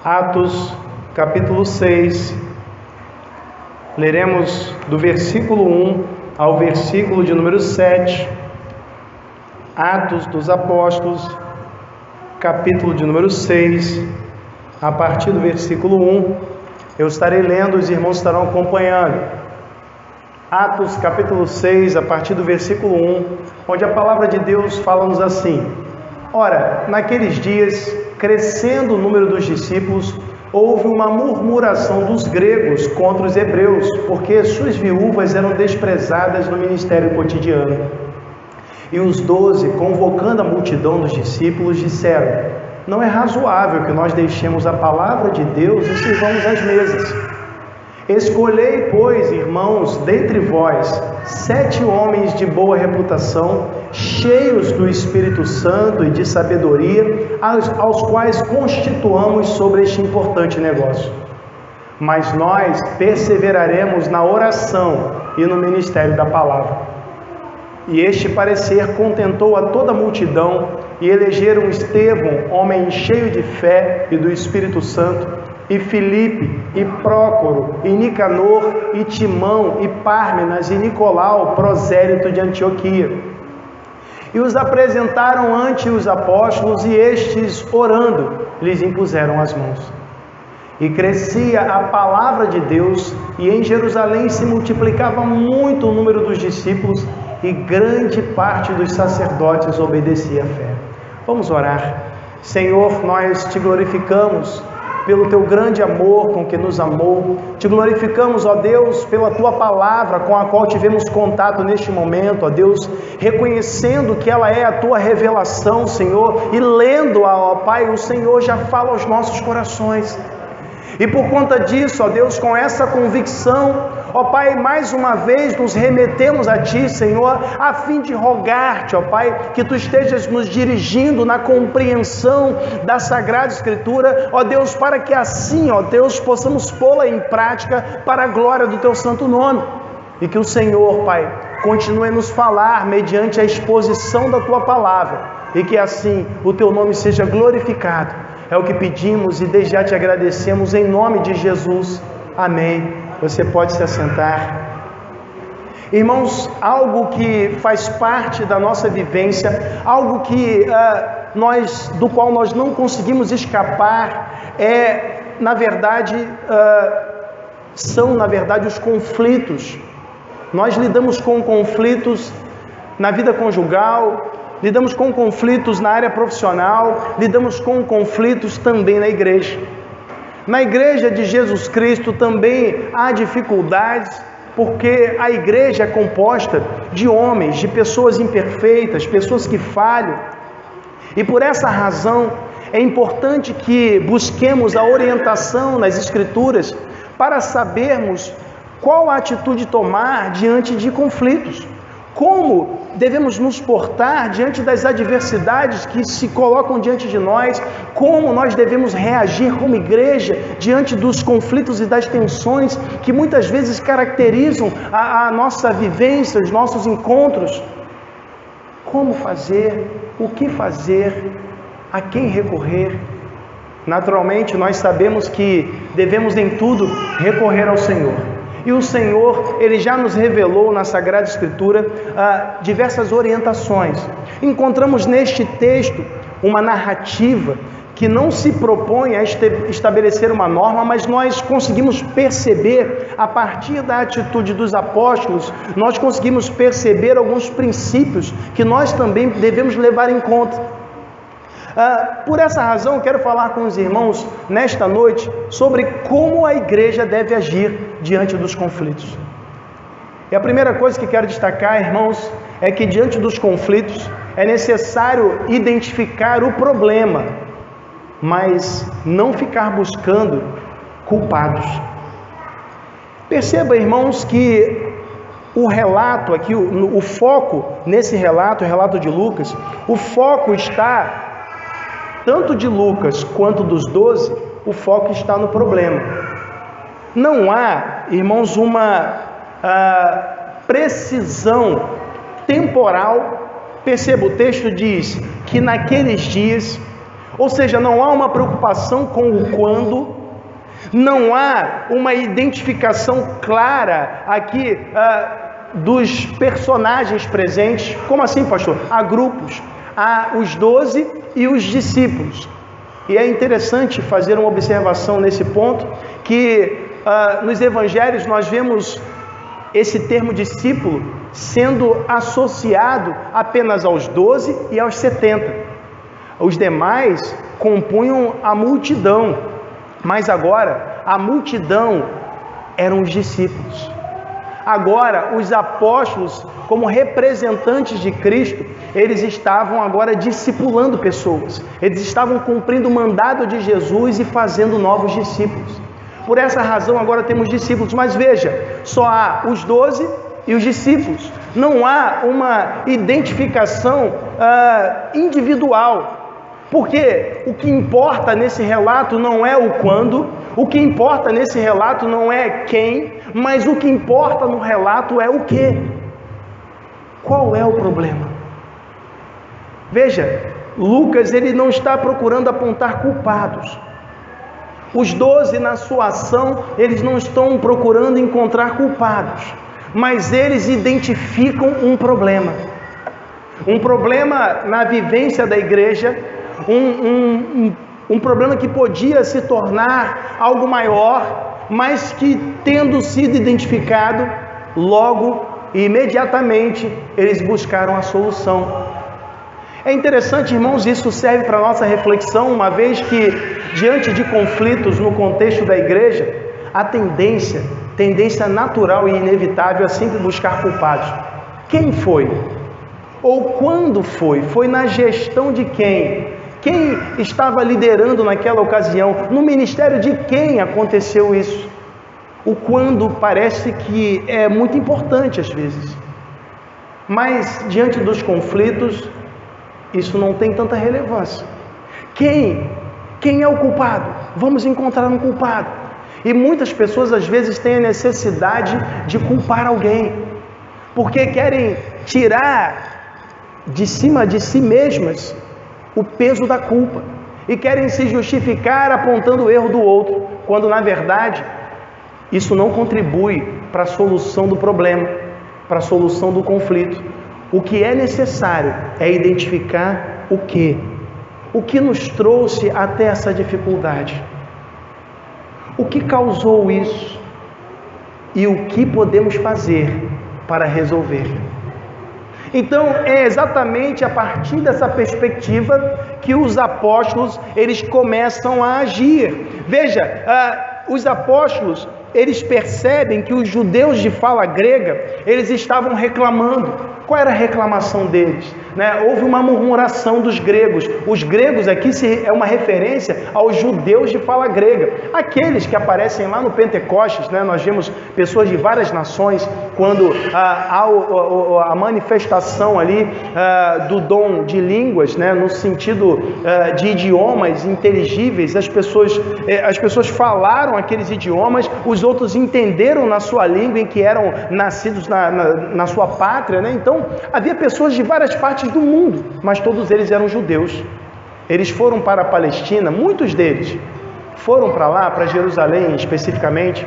Atos, capítulo 6, leremos do versículo 1 ao versículo de número 7, Atos dos Apóstolos, capítulo de número 6, a partir do versículo 1, eu estarei lendo, os irmãos estarão acompanhando. Atos, capítulo 6, a partir do versículo 1, onde a palavra de Deus fala-nos assim: Ora, naqueles dias, crescendo o número dos discípulos, houve uma murmuração dos gregos contra os hebreus, porque suas viúvas eram desprezadas no ministério cotidiano. E os 12, convocando a multidão dos discípulos, disseram: Não é razoável que nós deixemos a palavra de Deus e sirvamos às mesas. Escolhei, pois, irmãos, dentre vós, 7 homens de boa reputação, cheios do Espírito Santo e de sabedoria, aos quais constituamos sobre este importante negócio. Mas nós perseveraremos na oração e no ministério da palavra. E este parecer contentou a toda a multidão, e elegeram Estevão, homem cheio de fé e do Espírito Santo, e Filipe, e Prócoro, e Nicanor, e Timão, e Pármenas, e Nicolau, prosélito de Antioquia. E os apresentaram ante os apóstolos, e estes, orando, lhes impuseram as mãos. E crescia a palavra de Deus, e em Jerusalém se multiplicava muito o número dos discípulos, e grande parte dos sacerdotes obedecia à fé. Vamos orar. Senhor, nós te glorificamos pelo teu grande amor com que nos amou. Te glorificamos, ó Deus, pela tua palavra com a qual tivemos contato neste momento, ó Deus, reconhecendo que ela é a tua revelação, Senhor, e lendo-a, ó Pai, o Senhor já fala aos nossos corações. E por conta disso, ó Deus, com essa convicção, ó Pai, mais uma vez nos remetemos a Ti, Senhor, a fim de rogar-te, ó Pai, que Tu estejas nos dirigindo na compreensão da Sagrada Escritura, ó Deus, para que assim, ó Deus, possamos pô-la em prática para a glória do Teu santo nome. E que o Senhor, Pai, continue a nos falar mediante a exposição da Tua palavra, e que assim o Teu nome seja glorificado. É o que pedimos e desde já te agradecemos em nome de Jesus. Amém. Você pode se assentar. Irmãos, algo que faz parte da nossa vivência, algo que do qual nós não conseguimos escapar, são na verdade os conflitos. Nós lidamos com conflitos na vida conjugal, lidamos com conflitos na área profissional, lidamos com conflitos também na igreja. Na igreja de Jesus Cristo também há dificuldades, porque a igreja é composta de homens, de pessoas imperfeitas, pessoas que falham. E por essa razão é importante que busquemos a orientação nas Escrituras para sabermos qual a atitude tomar diante de conflitos. Como devemos nos portar diante das adversidades que se colocam diante de nós, como nós devemos reagir como igreja diante dos conflitos e das tensões que muitas vezes caracterizam a nossa vivência, os nossos encontros. Como fazer, o que fazer, a quem recorrer. Naturalmente, nós sabemos que devemos em tudo recorrer ao Senhor. E o Senhor, Ele já nos revelou na Sagrada Escritura diversas orientações. Encontramos neste texto uma narrativa que não se propõe a estabelecer uma norma, mas nós conseguimos perceber, a partir da atitude dos apóstolos, nós conseguimos perceber alguns princípios que nós também devemos levar em conta. Por essa razão, quero falar com os irmãos nesta noite sobre como a igreja deve agir diante dos conflitos. E a primeira coisa que quero destacar, irmãos, é que diante dos conflitos é necessário identificar o problema, mas não ficar buscando culpados. Perceba, irmãos, que o relato aqui, o foco nesse relato, o relato de Lucas, o foco está tanto de Lucas quanto dos 12, o foco está no problema. Não há, irmãos, uma precisão temporal. Perceba, o texto diz que naqueles dias Ou seja, não há uma preocupação com o quando, não há uma identificação clara aqui dos personagens presentes. Como assim, pastor? Há grupos, há os 12 e os discípulos. E é interessante fazer uma observação nesse ponto, que nos evangelhos nós vemos esse termo discípulo sendo associado apenas aos 12 e aos 70. Os demais compunham a multidão, mas agora a multidão eram os discípulos. Agora os apóstolos, como representantes de Cristo, eles estavam agora discipulando pessoas. Eles estavam cumprindo o mandado de Jesus e fazendo novos discípulos. Por essa razão agora temos discípulos, mas veja, só há os 12 e os discípulos. Não há uma identificação individual. Porque o que importa nesse relato não é o quando, o que importa nesse relato não é quem, mas o que importa no relato é o que. Qual é o problema? Veja, Lucas ele não está procurando apontar culpados. Os 12 na sua ação, eles não estão procurando encontrar culpados, mas eles identificam um problema. Um problema na vivência da igreja, um problema que podia se tornar algo maior, mas que, tendo sido identificado, logo e imediatamente eles buscaram a solução. É interessante, irmãos, isso serve para a nossa reflexão, uma vez que, diante de conflitos no contexto da igreja, a tendência natural e inevitável é sempre buscar culpados. Quem foi? Ou quando foi? Foi na gestão de quem? Quem estava liderando naquela ocasião? No ministério de quem aconteceu isso? O quando parece que é muito importante às vezes. Mas diante dos conflitos, isso não tem tanta relevância. Quem é o culpado? Vamos encontrar um culpado. E muitas pessoas às vezes têm a necessidade de culpar alguém, porque querem tirar de cima de si mesmas o peso da culpa, e querem se justificar apontando o erro do outro, quando na verdade isso não contribui para a solução do problema, para a solução do conflito. O que é necessário é identificar o que nos trouxe até essa dificuldade, o que causou isso e o que podemos fazer para resolver. Então é exatamente a partir dessa perspectiva que os apóstolos eles começam a agir. Veja, os apóstolos eles percebem que os judeus de fala grega eles estavam reclamando. Qual era a reclamação deles? Houve uma murmuração dos gregos. Os gregos aqui é uma referência aos judeus de fala grega. Aqueles que aparecem lá no Pentecostes, nós vemos pessoas de várias nações, quando há a manifestação ali do dom de línguas, no sentido de idiomas inteligíveis, as pessoas falaram aqueles idiomas, os outros entenderam na sua língua em que eram nascidos na sua pátria, Então, havia pessoas de várias partes do mundo, mas todos eles eram judeus. Eles foram para a Palestina, muitos deles foram para lá, para Jerusalém especificamente,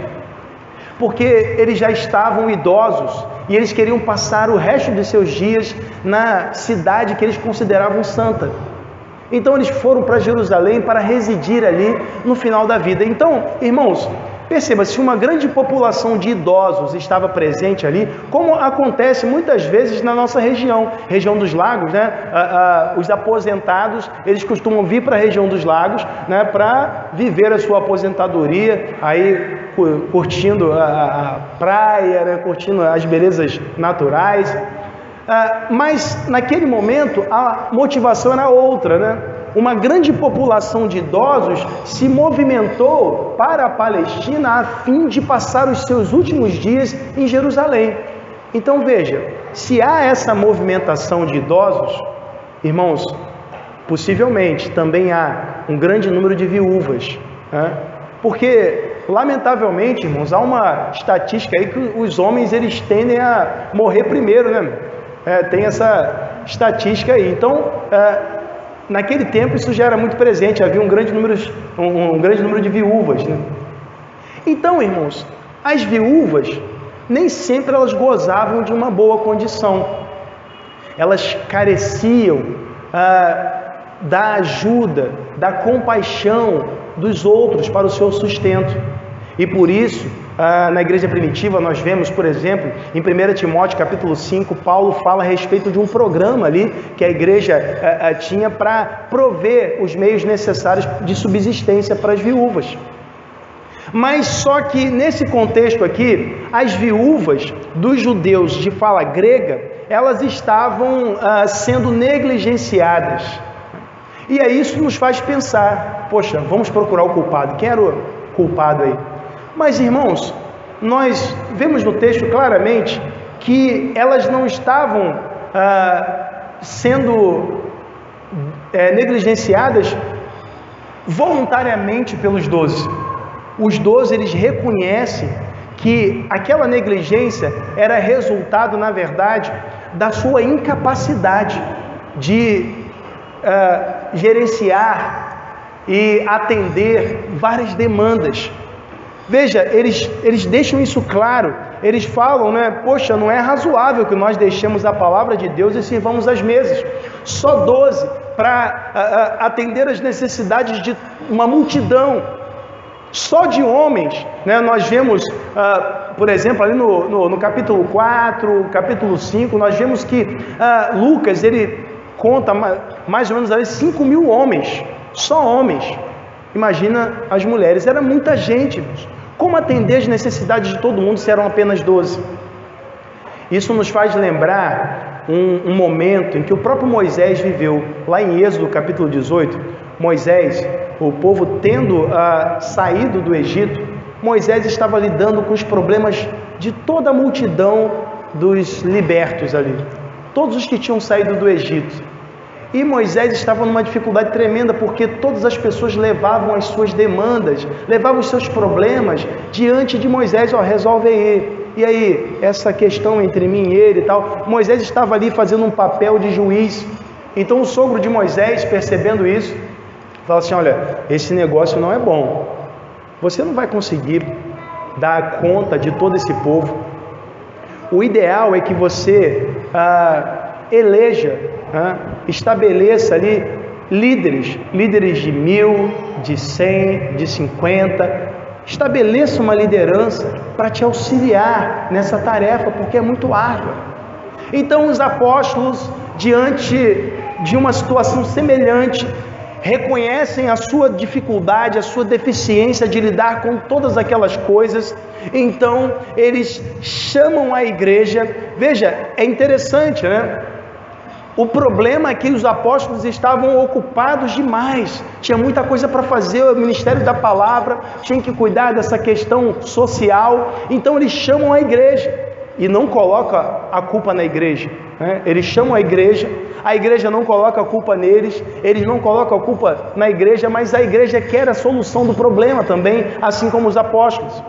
porque eles já estavam idosos e eles queriam passar o resto de seus dias na cidade que eles consideravam santa. Então eles foram para Jerusalém para residir ali no final da vida. Então, irmãos, perceba, se uma grande população de idosos estava presente ali, como acontece muitas vezes na nossa região dos lagos, os aposentados, eles costumam vir para a região dos lagos, para viver a sua aposentadoria, aí curtindo a praia, curtindo as belezas naturais. Mas naquele momento a motivação era outra, Uma grande população de idosos se movimentou para a Palestina a fim de passar os seus últimos dias em Jerusalém. Então veja, se há essa movimentação de idosos, irmãos, possivelmente também há um grande número de viúvas, porque lamentavelmente, irmãos, há uma estatística aí que os homens eles tendem a morrer primeiro, Tem essa estatística aí. Então naquele tempo isso já era muito presente, havia um grande número de viúvas, né? Então, irmãos, as viúvas, nem sempre elas gozavam de uma boa condição. Elas careciam da ajuda, da compaixão dos outros para o seu sustento. E por isso, na igreja primitiva, nós vemos, por exemplo, em 1 Timóteo capítulo 5, Paulo fala a respeito de um programa ali que a igreja tinha para prover os meios necessários de subsistência para as viúvas. Mas só que nesse contexto aqui, as viúvas dos judeus de fala grega, elas estavam sendo negligenciadas. E aí isso nos faz pensar, poxa, vamos procurar o culpado. Quem era o culpado aí? Mas, irmãos, nós vemos no texto claramente que elas não estavam sendo negligenciadas voluntariamente pelos 12. Os 12, eles reconhecem que aquela negligência era resultado, na verdade, da sua incapacidade de gerenciar e atender várias demandas. Veja, eles deixam isso claro, eles falam, né? Poxa, não é razoável que nós deixemos a palavra de Deus e sirvamos as mesas. Só 12 para atender as necessidades de uma multidão, só de homens, né? Nós vemos, por exemplo, ali no capítulo 4, capítulo 5, nós vemos que Lucas, ele conta mais ou menos ali 5.000 homens, só homens. Imagina as mulheres, era muita gente. Como atender as necessidades de todo mundo se eram apenas 12? Isso nos faz lembrar um momento em que o próprio Moisés viveu, lá em Êxodo capítulo 18. Moisés, o povo tendo saído do Egito, Moisés estava lidando com os problemas de toda a multidão dos libertos ali, todos os que tinham saído do Egito. E Moisés estava numa dificuldade tremenda, porque todas as pessoas levavam as suas demandas, levavam os seus problemas diante de Moisés. Resolve aí. E aí, essa questão entre mim e ele e tal. Moisés estava ali fazendo um papel de juiz. Então o sogro de Moisés, percebendo isso, fala assim: olha, esse negócio não é bom. Você não vai conseguir dar conta de todo esse povo. O ideal é que você eleja, estabeleça ali líderes de 1.000, de 100, de 50, estabeleça uma liderança para te auxiliar nessa tarefa, porque é muito árdua. Então os apóstolos, diante de uma situação semelhante, reconhecem a sua dificuldade, a sua deficiência de lidar com todas aquelas coisas. Então eles chamam a igreja. Veja, é interessante, né? O problema é que os apóstolos estavam ocupados demais, tinha muita coisa para fazer, o ministério da palavra, tinha que cuidar dessa questão social. Então eles chamam a igreja e não colocam a culpa na igreja, né? Eles chamam a igreja não coloca a culpa neles, eles não colocam a culpa na igreja, mas a igreja quer a solução do problema também, assim como os apóstolos.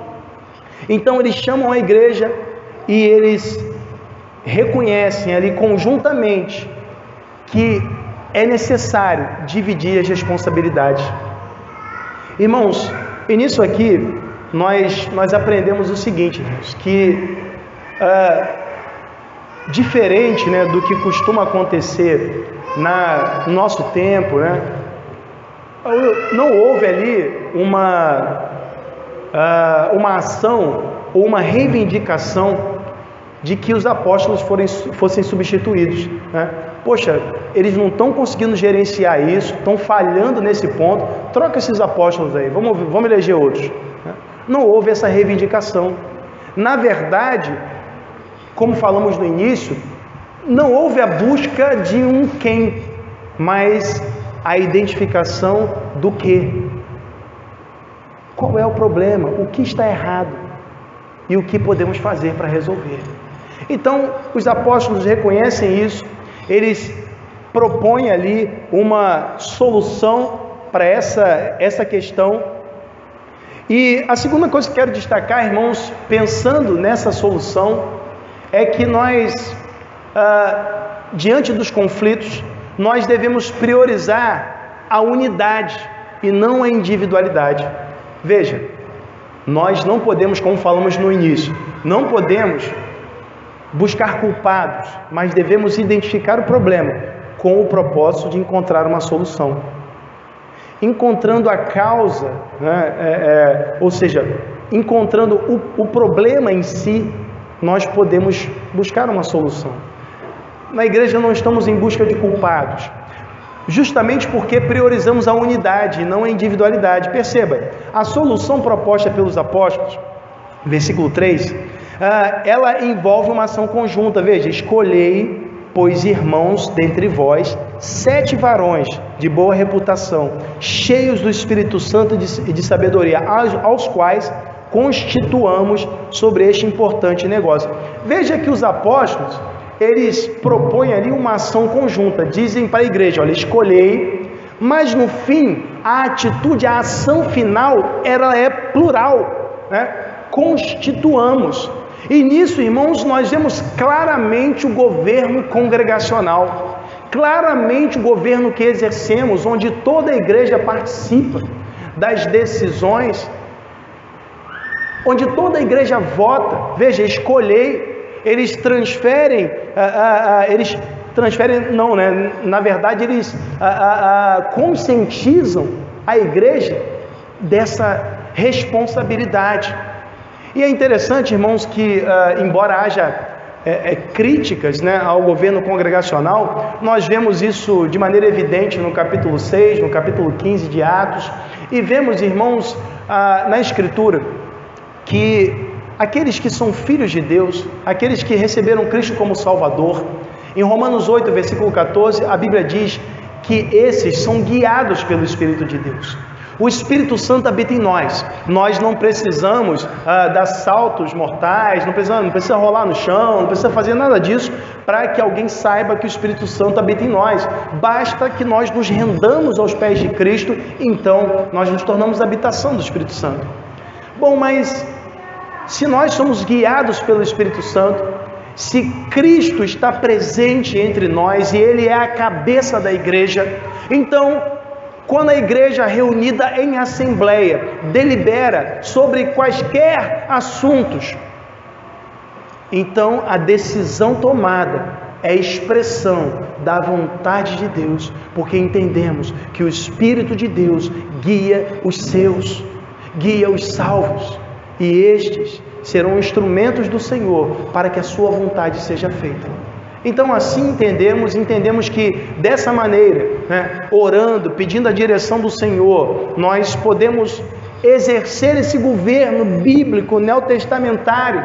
Então eles chamam a igreja e eles reconhecem ali conjuntamente que é necessário dividir as responsabilidades. Irmãos, e nisso aqui nós aprendemos o seguinte, irmãos, que diferente, né, do que costuma acontecer no nosso tempo, né, não houve ali uma ação ou uma reivindicação de que os apóstolos fossem substituídos, né? Poxa, eles não estão conseguindo gerenciar isso, estão falhando nesse ponto, troca esses apóstolos aí, vamos eleger outros, né? Não houve essa reivindicação. Na verdade, como falamos no início, não houve a busca de um quem, mas a identificação do que. Qual é o problema? O que está errado? E o que podemos fazer para resolver? Então, os apóstolos reconhecem isso, eles propõem ali uma solução para essa questão. E a segunda coisa que quero destacar, irmãos, pensando nessa solução, é que nós, diante dos conflitos, nós devemos priorizar a unidade e não a individualidade. Veja, nós não podemos, como falamos no início, não podemos buscar culpados, mas devemos identificar o problema com o propósito de encontrar uma solução. Encontrando a causa, ou seja, encontrando o problema em si, nós podemos buscar uma solução. Na igreja não estamos em busca de culpados, justamente porque priorizamos a unidade e não a individualidade. Perceba, a solução proposta pelos apóstolos, versículo 3, ela envolve uma ação conjunta. Veja, escolhei, pois, irmãos, dentre vós, 7 varões de boa reputação, cheios do Espírito Santo e de sabedoria, aos quais constituamos sobre este importante negócio. Veja que os apóstolos, eles propõem ali uma ação conjunta, dizem para a igreja, olha, escolhei, mas no fim, a atitude, a ação final, ela é plural, né? Constituamos. E nisso, irmãos, nós vemos claramente o governo congregacional, claramente o governo que exercemos, onde toda a igreja participa das decisões, onde toda a igreja vota. Veja, escolhei, eles transferem, não, né? Na verdade, eles conscientizam a igreja dessa responsabilidade. E é interessante, irmãos, que embora haja críticas, né, ao governo congregacional, nós vemos isso de maneira evidente no capítulo 6, no capítulo 15 de Atos, e vemos, irmãos, na Escritura, que aqueles que são filhos de Deus, aqueles que receberam Cristo como Salvador, em Romanos 8, versículo 14, a Bíblia diz que esses são guiados pelo Espírito de Deus. O Espírito Santo habita em nós. Nós não precisamos dar saltos mortais, não precisa rolar no chão, não precisa fazer nada disso para que alguém saiba que o Espírito Santo habita em nós. Basta que nós nos rendamos aos pés de Cristo, então nós nos tornamos a habitação do Espírito Santo. Bom, mas se nós somos guiados pelo Espírito Santo, se Cristo está presente entre nós e Ele é a cabeça da igreja, então, quando a igreja reunida em assembleia delibera sobre quaisquer assuntos, então a decisão tomada é expressão da vontade de Deus, porque entendemos que o Espírito de Deus guia os seus, guia os salvos, e estes serão instrumentos do Senhor para que a sua vontade seja feita. Então assim entendemos que dessa maneira, né, orando, pedindo a direção do Senhor, nós podemos exercer esse governo bíblico, neotestamentário.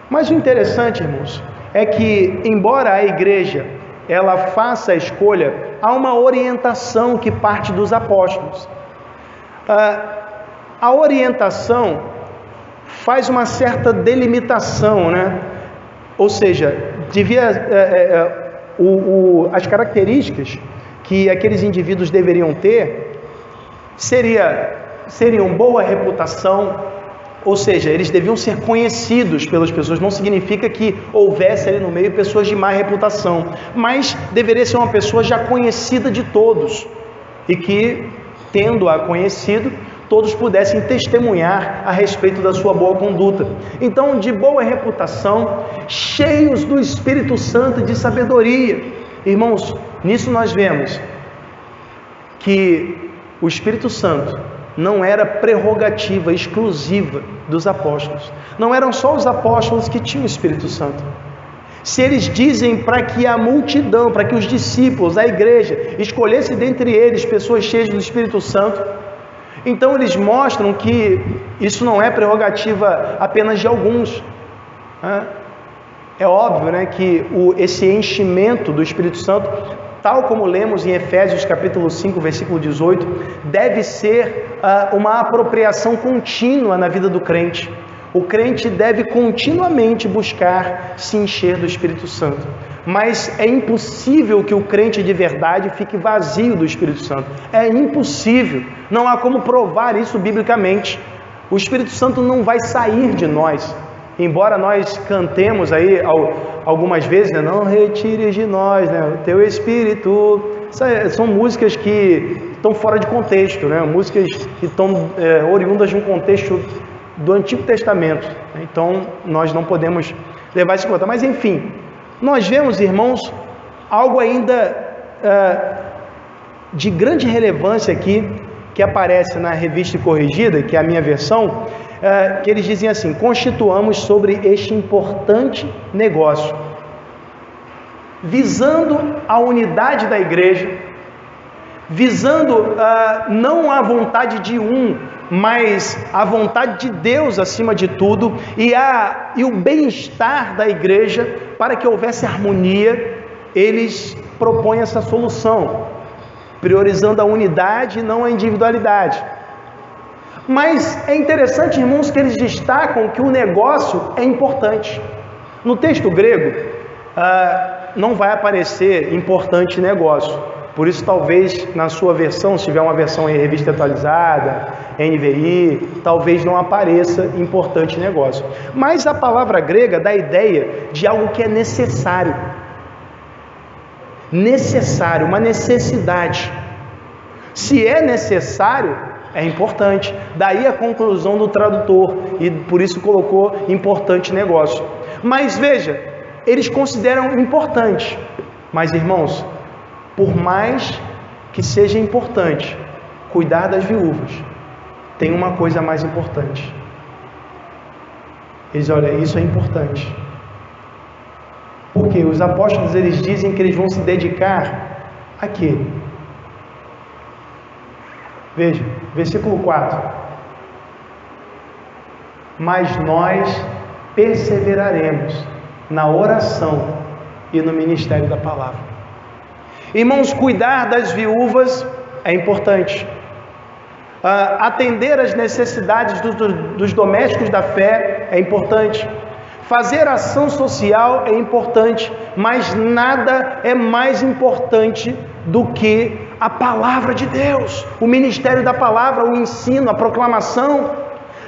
Mas o interessante, irmãos, é que embora a igreja ela faça a escolha, há uma orientação que parte dos apóstolos. A orientação faz uma certa delimitação, né? Ou seja, as características que aqueles indivíduos deveriam ter seriam boa reputação, ou seja, eles deviam ser conhecidos pelas pessoas. Não significa que houvesse ali no meio pessoas de má reputação, mas deveria ser uma pessoa já conhecida de todos e que, tendo-a conhecido, todos pudessem testemunhar a respeito da sua boa conduta. Então, de boa reputação, cheios do Espírito Santo e de sabedoria. Irmãos, nisso nós vemos que o Espírito Santo não era prerrogativa exclusiva dos apóstolos. Não eram só os apóstolos que tinham o Espírito Santo. Se eles dizem para que a multidão, para que os discípulos, a igreja, escolhesse dentre eles pessoas cheias do Espírito Santo, então eles mostram que isso não é prerrogativa apenas de alguns. É óbvio, né, que esse enchimento do Espírito Santo, tal como lemos em Efésios capítulo 5, versículo 18, deve ser uma apropriação contínua na vida do crente. O crente deve continuamente buscar se encher do Espírito Santo. Mas é impossível que o crente de verdade fique vazio do Espírito Santo. É impossível. Não há como provar isso biblicamente. O Espírito Santo não vai sair de nós. Embora nós cantemos aí algumas vezes, né? Não retires de nós, né? O teu Espírito. São músicas que estão fora de contexto, né? Músicas que estão oriundas de um contexto do Antigo Testamento. Então, nós não podemos levar isso em conta. Mas, enfim, nós vemos, irmãos, algo ainda de grande relevância aqui, que aparece na Revista Corrigida, que é a minha versão, que eles dizem assim: constituamos sobre este importante negócio, visando a unidade da igreja, visando não a vontade de um, mas a vontade de Deus acima de tudo, e o bem-estar da igreja, para que houvesse harmonia. Eles propõem essa solução, priorizando a unidade e não a individualidade. Mas é interessante, irmãos, que eles destacam que o negócio é importante. No texto grego, não vai aparecer importante negócio. Por isso, talvez na sua versão, se tiver uma versão em revista atualizada, NVI, talvez não apareça importante negócio. Mas a palavra grega dá a ideia de algo que é necessário. Necessário, uma necessidade. Se é necessário, é importante. Daí a conclusão do tradutor, e por isso colocou importante negócio. Mas veja, eles consideram importante. Mas, irmãos, por mais que seja importante cuidar das viúvas, tem uma coisa mais importante. Eles olham, isso é importante. Porque os apóstolos, eles dizem que eles vão se dedicar a quê? Veja, versículo 4. Mas nós perseveraremos na oração e no ministério da palavra. Irmãos, cuidar das viúvas é importante. Atender às necessidades dos domésticos da fé é importante. Fazer ação social é importante, mas nada é mais importante do que a palavra de Deus, o ministério da palavra, o ensino, a proclamação.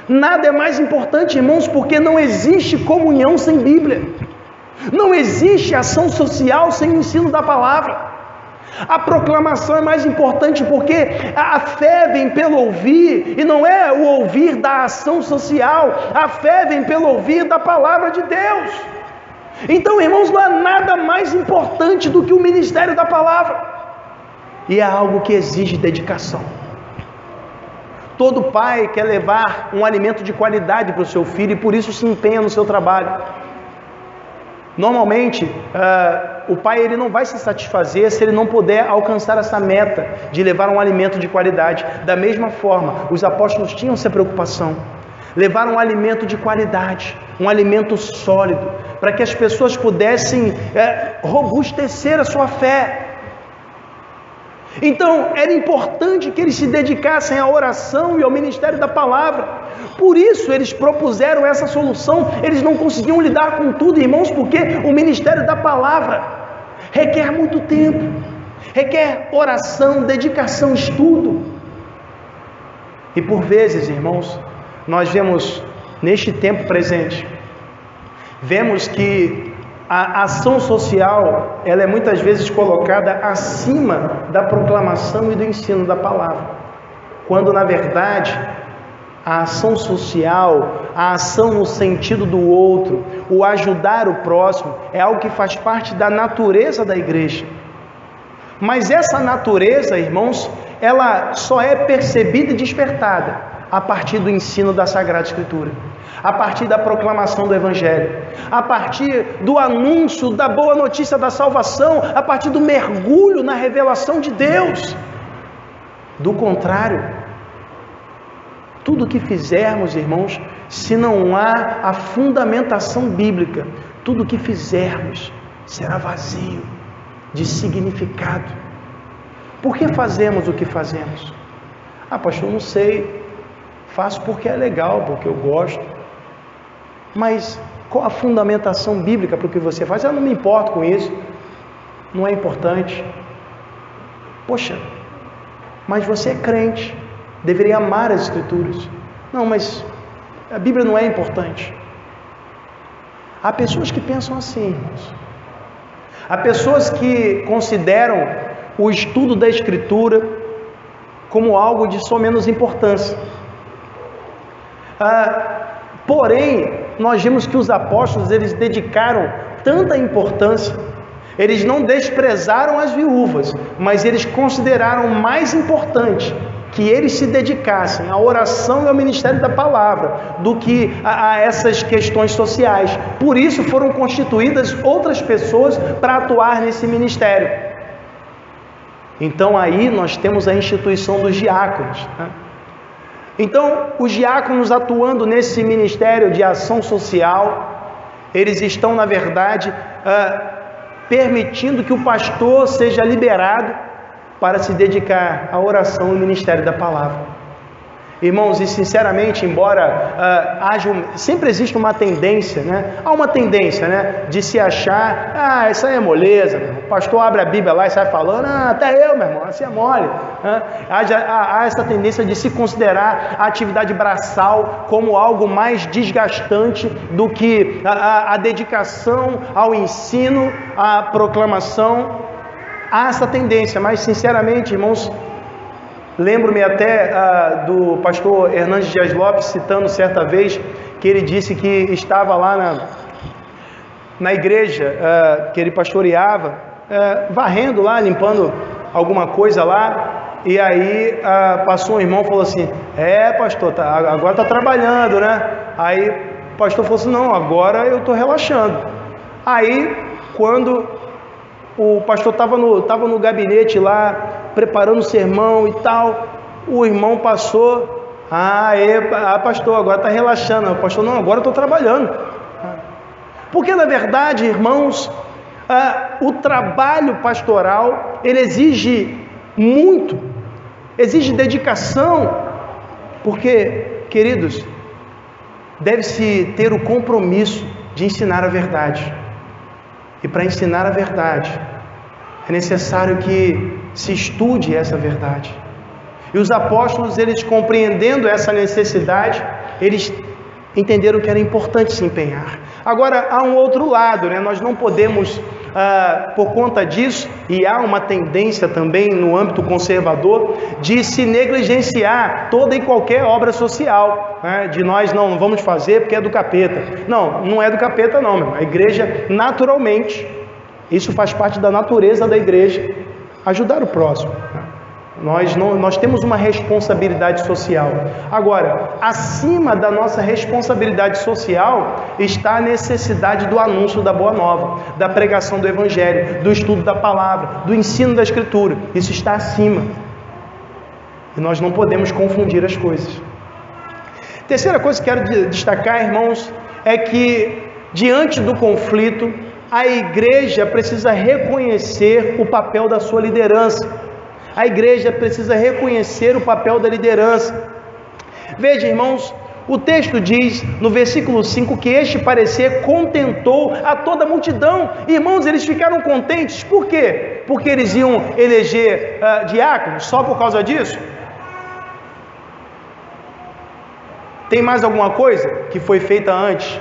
Nada é mais importante, irmãos, porque não existe comunhão sem Bíblia. Não existe ação social sem o ensino da palavra. A proclamação é mais importante porque a fé vem pelo ouvir, e não é o ouvir da ação social. A fé vem pelo ouvir da palavra de Deus. Então, irmãos, não há nada mais importante do que o ministério da palavra, e é algo que exige dedicação. Todo pai quer levar um alimento de qualidade para o seu filho, e por isso se empenha no seu trabalho. Normalmente, o pai ele não vai se satisfazer se ele não puder alcançar essa meta de levar um alimento de qualidade. Da mesma forma, os apóstolos tinham essa preocupação. Levar um alimento de qualidade, um alimento sólido, para que as pessoas pudessem robustecer a sua fé. Então, era importante que eles se dedicassem à oração e ao ministério da palavra. Por isso, eles propuseram essa solução. Eles não conseguiam lidar com tudo, irmãos, porque o ministério da palavra requer muito tempo, requer oração, dedicação, estudo. E por vezes, irmãos, nós vemos neste tempo presente, vemos que a ação social, ela é muitas vezes colocada acima da proclamação e do ensino da palavra, quando na verdade a ação social, a ação no sentido do outro, o ajudar o próximo, é algo que faz parte da natureza da igreja. Mas essa natureza, irmãos, ela só é percebida e despertada a partir do ensino da Sagrada Escritura, a partir da proclamação do Evangelho, a partir do anúncio da boa notícia da salvação, a partir do mergulho na revelação de Deus. Do contrário, tudo que fizermos, irmãos, se não há a fundamentação bíblica, tudo que fizermos será vazio de significado. Por que fazemos o que fazemos? Pastor, não sei, faço porque é legal, porque eu gosto. Mas qual a fundamentação bíblica para o que você faz? Eu não me importo com isso, não é importante. Poxa, mas você é crente, deveria amar as Escrituras. Não, mas a Bíblia não é importante. Há pessoas que pensam assim, irmãos. Há pessoas que consideram o estudo da Escritura como algo de só menos importância. Porém, nós vimos que os apóstolos, eles dedicaram tanta importância, eles não desprezaram as viúvas, mas eles consideraram mais importante que eles se dedicassem à oração e ao ministério da palavra do que a essas questões sociais. Por isso foram constituídas outras pessoas para atuar nesse ministério. Então aí nós temos a instituição dos diáconos, né? Então, os diáconos atuando nesse ministério de ação social, eles estão, na verdade, permitindo que o pastor seja liberado para se dedicar à oração e ministério da palavra. Irmãos, e sinceramente, embora sempre existe uma tendência, né? Há uma tendência, né? De se achar, isso aí é moleza, meu irmão. O pastor abre a Bíblia lá e sai falando, até eu, meu irmão, assim é mole. Há essa tendência de se considerar a atividade braçal como algo mais desgastante do que a dedicação ao ensino, à proclamação. Há essa tendência, mas sinceramente, irmãos, lembro-me até do pastor Hernandes Dias Lopes citando certa vez que ele disse que estava lá na igreja que ele pastoreava, varrendo lá, limpando alguma coisa lá, e aí passou um irmão e falou assim, pastor, agora está trabalhando, né? Aí o pastor falou assim, não, agora eu estou relaxando. Aí quando o pastor estava no gabinete lá, preparando o sermão e tal, o irmão passou, pastor, agora está relaxando. O pastor, não, agora eu estou trabalhando. Porque na verdade, irmãos, o trabalho pastoral, ele exige muito, exige dedicação, porque, queridos, deve-se ter o compromisso de ensinar a verdade. E para ensinar a verdade, é necessário que se estude essa verdade. E os apóstolos, eles compreendendo essa necessidade, eles entenderam que era importante se empenhar. Agora, há um outro lado, né? Nós não podemos, por conta disso, e há uma tendência também no âmbito conservador, de se negligenciar toda e qualquer obra social, né? De nós não vamos fazer porque é do capeta. Não, não é do capeta não, meu irmão. A igreja, naturalmente, isso faz parte da natureza da igreja, ajudar o próximo. Nós temos uma responsabilidade social. Agora, acima da nossa responsabilidade social está a necessidade do anúncio da boa nova, da pregação do evangelho, do estudo da palavra, do ensino da escritura. Isso está acima. E nós não podemos confundir as coisas. Terceira coisa que quero destacar, irmãos, é que diante do conflito, a igreja precisa reconhecer o papel da sua liderança. A igreja precisa reconhecer o papel da liderança. Veja, irmãos, o texto diz no versículo 5 que este parecer contentou a toda a multidão. Irmãos, eles ficaram contentes. Por quê? Porque eles iam eleger diáconos só por causa disso? Tem mais alguma coisa que foi feita antes?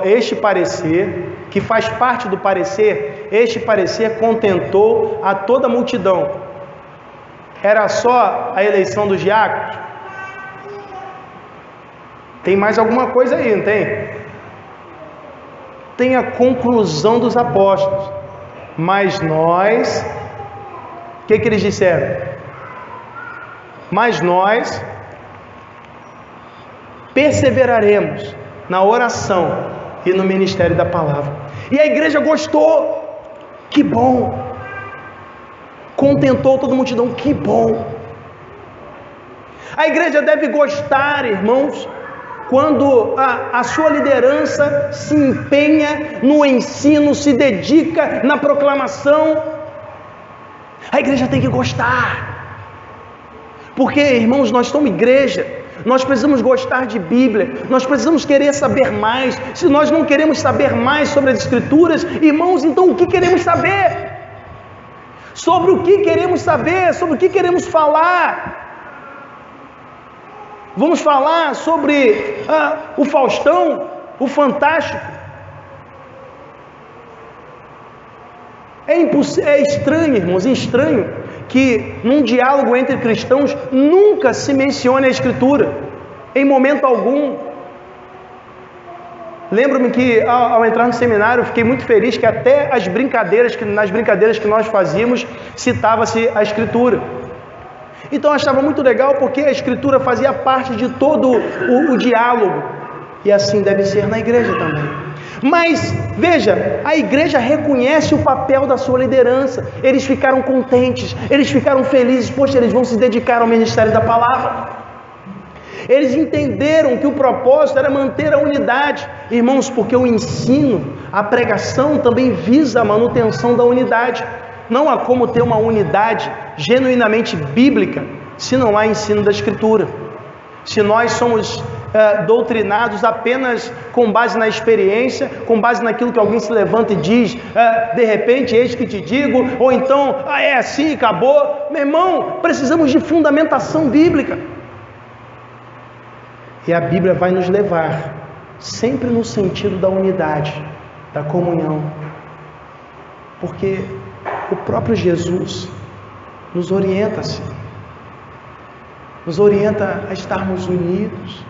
Este parecer, que faz parte do parecer, este parecer contentou a toda a multidão. Era só a eleição dos diáconos? Tem mais alguma coisa aí, não tem? Tem a conclusão dos apóstolos. Mas nós, o que eles disseram? Mas nós perseveraremos na oração e no ministério da palavra. E a igreja gostou. Que bom! Contentou toda a multidão, que bom! A igreja deve gostar, irmãos, quando a sua liderança se empenha no ensino, se dedica na proclamação. A igreja tem que gostar, porque, irmãos, nós somos igreja, nós precisamos gostar de Bíblia, nós precisamos querer saber mais. Se nós não queremos saber mais sobre as Escrituras, irmãos, então o que queremos saber? Sobre o que queremos saber, sobre o que queremos falar. Vamos falar sobre o Faustão, o Fantástico. É estranho, irmãos, estranho que num diálogo entre cristãos nunca se mencione a Escritura, em momento algum. Lembro-me que ao entrar no seminário eu fiquei muito feliz que até nas brincadeiras que nós fazíamos, citava-se a Escritura. Então eu achava muito legal porque a Escritura fazia parte de todo o diálogo, e assim deve ser na igreja também. Mas, veja, a igreja reconhece o papel da sua liderança. Eles ficaram contentes, eles ficaram felizes, poxa, eles vão se dedicar ao ministério da palavra. Eles entenderam que o propósito era manter a unidade. Irmãos, porque o ensino, a pregação também visa a manutenção da unidade. Não há como ter uma unidade genuinamente bíblica se não há ensino da Escritura. Se nós somos doutrinados apenas com base na experiência, com base naquilo que alguém se levanta e diz, de repente, eis que te digo, ou então, é assim, acabou. Meu irmão, precisamos de fundamentação bíblica. E a Bíblia vai nos levar sempre no sentido da unidade, da comunhão. Porque o próprio Jesus nos orienta assim. Nos orienta a estarmos unidos,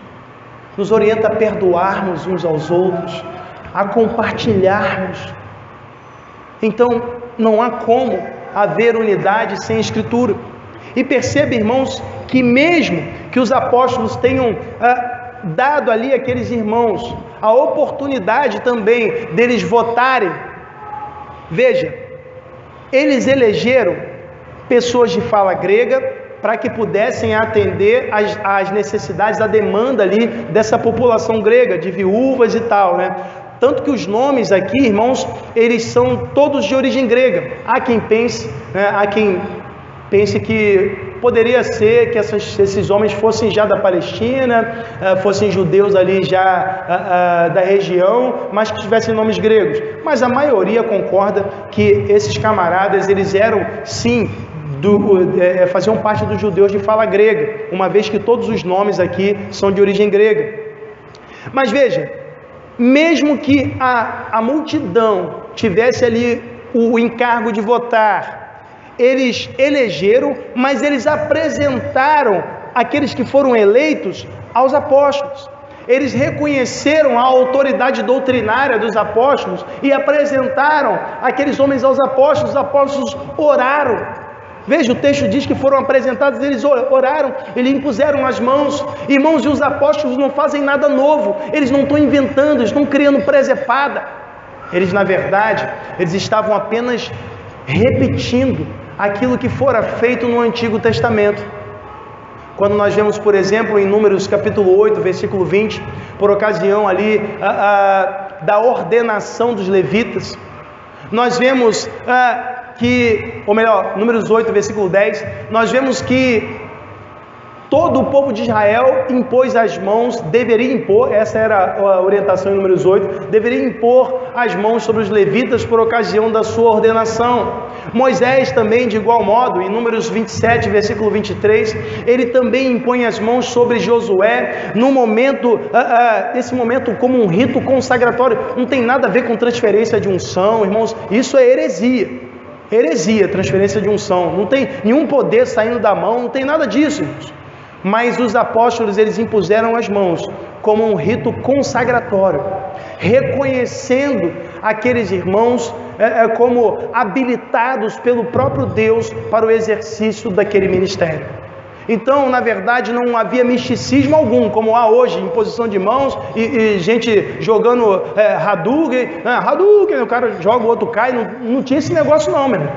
nos orienta a perdoarmos uns aos outros, a compartilharmos. Então, não há como haver unidade sem Escritura. E percebe, irmãos, que mesmo que os apóstolos tenham dado ali àqueles irmãos a oportunidade também deles votarem, veja, eles elegeram pessoas de fala grega, para que pudessem atender às necessidades, à demanda ali dessa população grega, de viúvas e tal, né? Tanto que os nomes aqui, irmãos, eles são todos de origem grega. Há quem pense, né, que poderia ser que esses homens fossem já da Palestina, fossem judeus ali já da região, mas que tivessem nomes gregos. Mas a maioria concorda que esses camaradas, eles eram, sim, faziam parte dos judeus de fala grega, uma vez que todos os nomes aqui são de origem grega. Mas veja, mesmo que a multidão tivesse ali o encargo de votar, eles elegeram, mas eles apresentaram aqueles que foram eleitos aos apóstolos. Eles reconheceram a autoridade doutrinária dos apóstolos e apresentaram aqueles homens aos apóstolos. Os apóstolos oraram. Veja, o texto diz que foram apresentados, eles oraram, eles impuseram as mãos. Irmãos, e os apóstolos não fazem nada novo, eles não estão inventando, eles estão criando presepada. Eles, na verdade, eles estavam apenas repetindo aquilo que fora feito no Antigo Testamento. Quando nós vemos, por exemplo, em Números capítulo 8, versículo 20, por ocasião ali da ordenação dos levitas, nós vemos Números 8, versículo 10, nós vemos que todo o povo de Israel impôs as mãos, deveria impor, essa era a orientação em Números 8, deveria impor as mãos sobre os levitas por ocasião da sua ordenação. Moisés também, de igual modo, em Números 27, versículo 23, ele também impõe as mãos sobre Josué, no momento, esse momento como um rito consagratório. Não tem nada a ver com transferência de unção, irmãos, isso é heresia. Heresia, transferência de unção, não tem nenhum poder saindo da mão, não tem nada disso, irmãos. Mas os apóstolos, eles impuseram as mãos como um rito consagratório, reconhecendo aqueles irmãos como habilitados pelo próprio Deus para o exercício daquele ministério. Então, na verdade, não havia misticismo algum, como há hoje, imposição de mãos e gente jogando Hadouken, o cara joga, o outro cai, não tinha esse negócio não, meu irmão.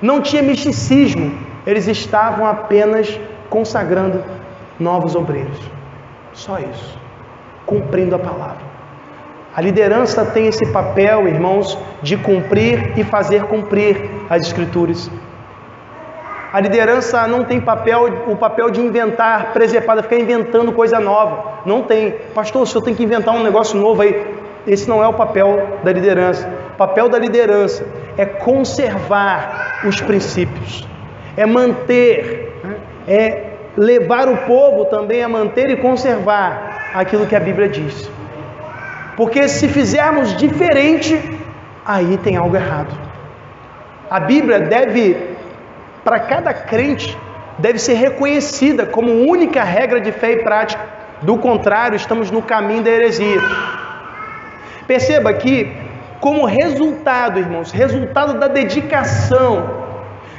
Não tinha misticismo, eles estavam apenas consagrando novos obreiros, só isso, cumprindo a palavra. A liderança tem esse papel, irmãos, de cumprir e fazer cumprir as Escrituras. A liderança não tem o papel de inventar presepada, ficar inventando coisa nova. Não tem. Pastor, o senhor tem que inventar um negócio novo aí. Esse não é o papel da liderança. O papel da liderança é conservar os princípios, é manter, é levar o povo também a manter e conservar aquilo que a Bíblia diz. Porque se fizermos diferente, aí tem algo errado. A Bíblia para cada crente, deve ser reconhecida como única regra de fé e prática. Do contrário, estamos no caminho da heresia. Perceba que, como resultado, irmãos, resultado da dedicação,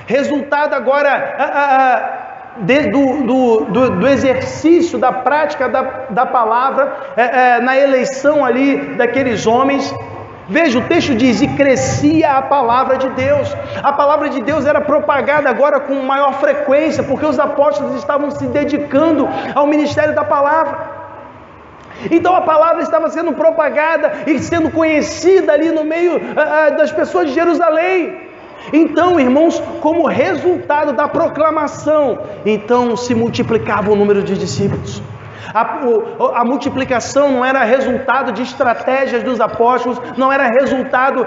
resultado agora do exercício, da prática da palavra, na eleição ali daqueles homens, veja, o texto diz, e crescia a palavra de Deus. A palavra de Deus era propagada agora com maior frequência, porque os apóstolos estavam se dedicando ao ministério da palavra. Então a palavra estava sendo propagada e sendo conhecida ali no meio das pessoas de Jerusalém. Então, irmãos, como resultado da proclamação, então se multiplicava o número de discípulos. A multiplicação não era resultado de estratégias dos apóstolos, não era resultado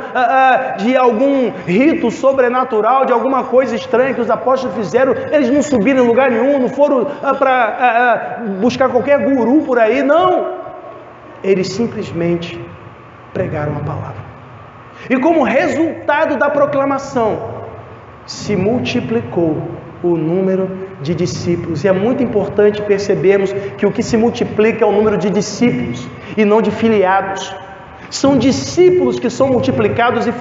de algum rito sobrenatural, de alguma coisa estranha que os apóstolos fizeram. Eles não subiram em lugar nenhum, não foram para buscar qualquer guru por aí, não. Eles simplesmente pregaram a palavra. E como resultado da proclamação, se multiplicou o número de discípulos. E é muito importante percebermos que o que se multiplica é o número de discípulos e não de filiados. São discípulos que são multiplicados, e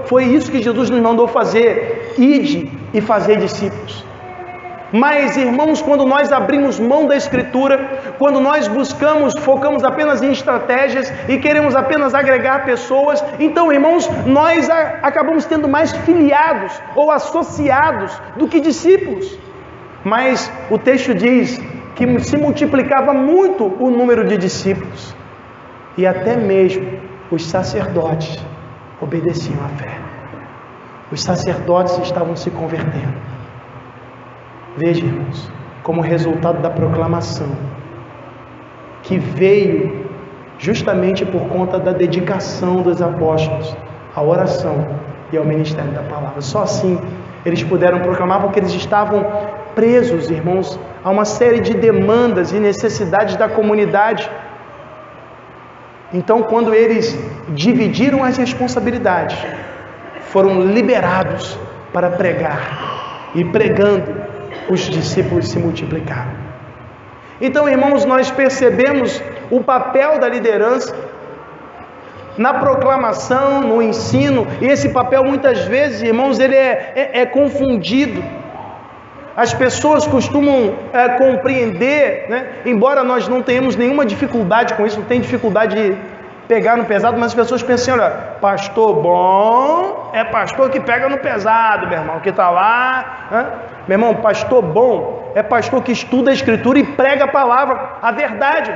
foi isso que Jesus nos mandou fazer: ide e fazer discípulos. Mas, irmãos, quando nós abrimos mão da Escritura, quando nós focamos apenas em estratégias e queremos apenas agregar pessoas, então, irmãos, nós acabamos tendo mais filiados ou associados do que discípulos. Mas o texto diz que se multiplicava muito o número de discípulos, e até mesmo os sacerdotes obedeciam à fé. Os sacerdotes estavam se convertendo. Veja, irmãos, como resultado da proclamação, que veio justamente por conta da dedicação dos apóstolos à oração e ao ministério da palavra. Só assim eles puderam proclamar, porque eles estavam presos, irmãos, a uma série de demandas e necessidades da comunidade. Então, quando eles dividiram as responsabilidades, foram liberados para pregar, e pregando, os discípulos se multiplicaram. Então, irmãos, nós percebemos o papel da liderança na proclamação, no ensino, e esse papel muitas vezes, irmãos, ele é confundido. As pessoas costumam compreender, né? Embora nós não tenhamos nenhuma dificuldade com isso, não tem dificuldade de pegar no pesado, mas as pessoas pensam assim: olha, pastor bom é pastor que pega no pesado, meu irmão, que está lá, né? Meu irmão, pastor bom é pastor que estuda a Escritura e prega a palavra, a verdade.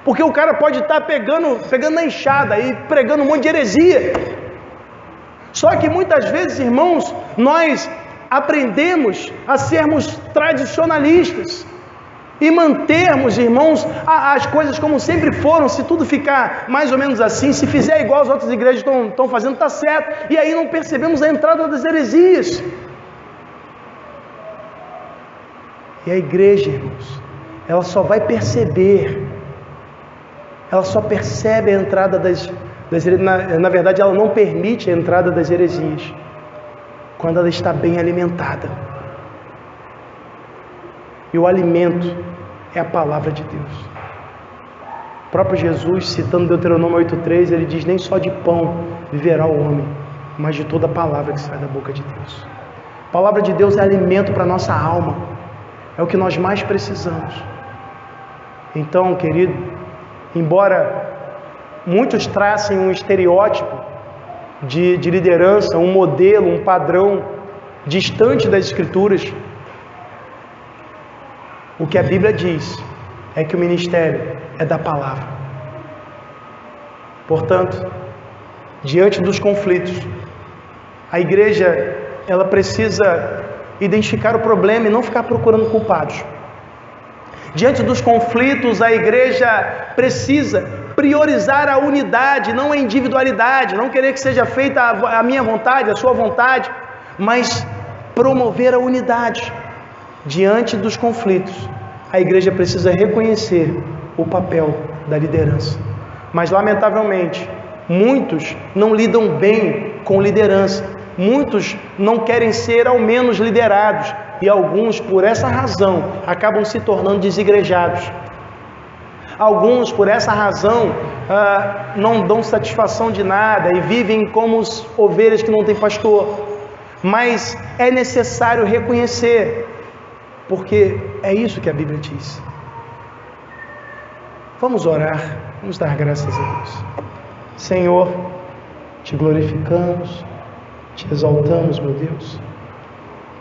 Porque o cara pode estar pegando na enxada e pregando um monte de heresia. Só que muitas vezes, irmãos, nós aprendemos a sermos tradicionalistas e mantermos, irmãos, as coisas como sempre foram. Se tudo ficar mais ou menos assim, se fizer igual as outras igrejas estão fazendo, está certo. E aí não percebemos a entrada das heresias. E a igreja, irmãos, ela só vai perceber, ela só percebe a entrada das heresias, na verdade ela não permite a entrada das heresias, quando ela está bem alimentada. E o alimento é a palavra de Deus. O próprio Jesus, citando Deuteronômio 8,3, ele diz: nem só de pão viverá o homem, mas de toda a palavra que sai da boca de Deus. A palavra de Deus é alimento para a nossa alma, é o que nós mais precisamos. Então, querido, embora muitos tracem um estereótipo de liderança, um modelo, um padrão distante das Escrituras, o que a Bíblia diz é que o ministério é da palavra. Portanto, diante dos conflitos, a igreja, ela precisa identificar o problema e não ficar procurando culpados. Diante dos conflitos, a igreja precisa priorizar a unidade, não a individualidade, não querer que seja feita a minha vontade, a sua vontade, mas promover a unidade. Diante dos conflitos, a igreja precisa reconhecer o papel da liderança. Mas, lamentavelmente, muitos não lidam bem com liderança, muitos não querem ser ao menos liderados, e alguns, por essa razão, acabam se tornando desigrejados. Alguns, por essa razão, não dão satisfação de nada e vivem como ovelhas que não têm pastor. Mas é necessário reconhecer, porque é isso que a Bíblia diz. Vamos orar, vamos dar graças a Deus. Senhor, te glorificamos, te exaltamos, meu Deus,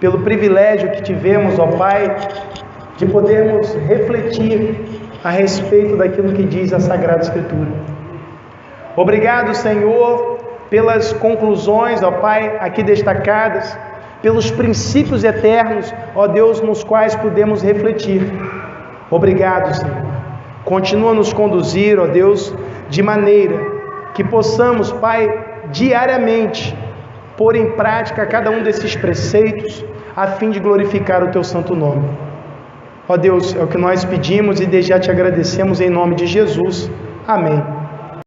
pelo privilégio que tivemos, ó Pai, de podermos refletir a respeito daquilo que diz a Sagrada Escritura. Obrigado, Senhor, pelas conclusões, ó Pai, aqui destacadas, pelos princípios eternos, ó Deus, nos quais podemos refletir. Obrigado, Senhor. Continua a nos conduzir, ó Deus, de maneira que possamos, Pai, diariamente pôr em prática cada um desses preceitos, a fim de glorificar o Teu santo nome. Ó Deus, é o que nós pedimos e desde já te agradecemos em nome de Jesus. Amém.